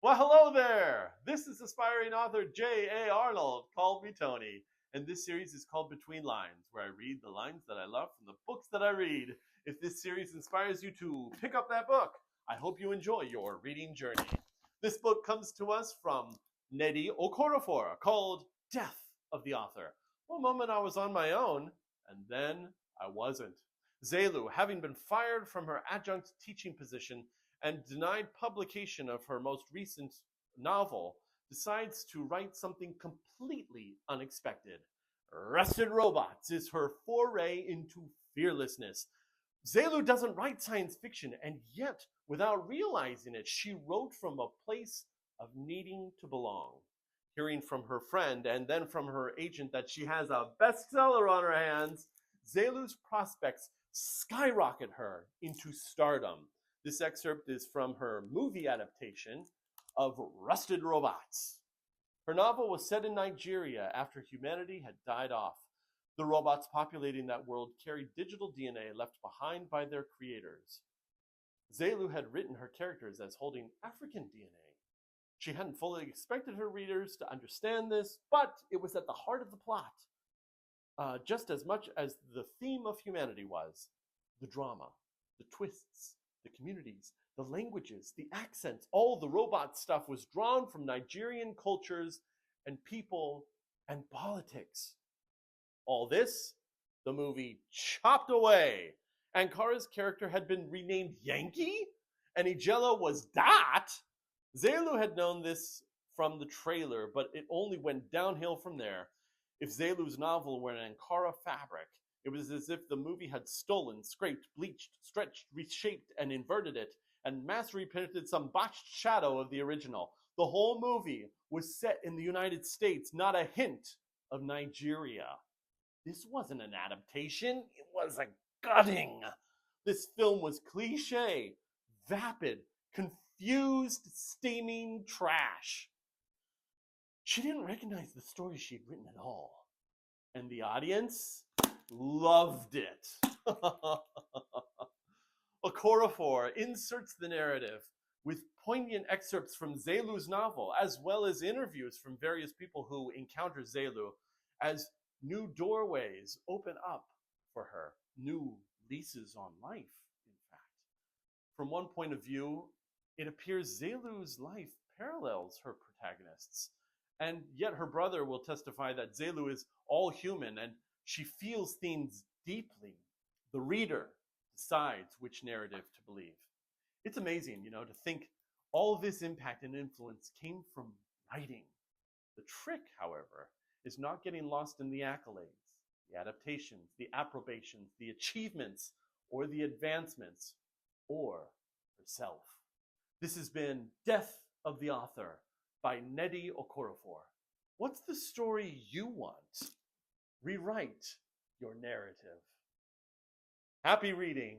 Well, hello there! This is aspiring author J.A. Arnold, called me Tony, and this series is called Between Lines, where I read the lines that I love from the books that I read. If this series inspires you to pick up that book, I hope you enjoy your reading journey. This book comes to us from Nnedi Okorafor, called Death of the Author. One moment I was on my own, and then I wasn't. Zelu, having been fired from her adjunct teaching position and denied publication of her most recent novel, decides to write something completely unexpected. Rusted Robots is her foray into fearlessness. Zelu doesn't write science fiction, and yet, without realizing it, she wrote from a place of needing to belong. Hearing from her friend and then from her agent that she has a bestseller on her hands, Zelu's prospects skyrocket her into stardom. This excerpt is from her movie adaptation of Rusted Robots. Her novel was set in Nigeria after humanity had died off. The robots populating that world carried digital DNA left behind by their creators. Zelu had written her characters as holding African DNA. She hadn't fully expected her readers to understand this, but it was at the heart of the plot, just as much as the theme of humanity was. The drama, the twists, the communities, the languages, the accents, all the robot stuff was drawn from Nigerian cultures and people and politics. All this, the movie chopped away. Ankara's character had been renamed Yankee, and Ijela was Dot. Zelu had known this from the trailer, but it only went downhill from there. If Zelu's novel were an Ankara fabric, it was as if the movie had stolen, scraped, bleached, stretched, reshaped, and inverted it, and mass reprinted some botched shadow of the original. The whole movie was set in the United States, not a hint of Nigeria. This wasn't an adaptation, it was a gutting. This film was cliche, vapid, confused, steaming trash. She didn't recognize the story she'd written at all. And the audience loved it. Okorafor inserts the narrative with poignant excerpts from Zelu's novel, as well as interviews from various people who encounter Zelu, as new doorways open up for her, new leases on life, in fact. From one point of view, it appears Zelu's life parallels her protagonist's, and yet her brother will testify that Zelu is all human and she feels things deeply. The reader decides which narrative to believe. It's amazing, to think all this impact and influence came from writing. The trick, however, is not getting lost in the accolades, the adaptations, the approbations, the achievements, or the advancements, or herself. This has been Death of the Author by Nnedi Okorafor. What's the story you want? Rewrite your narrative. Happy reading.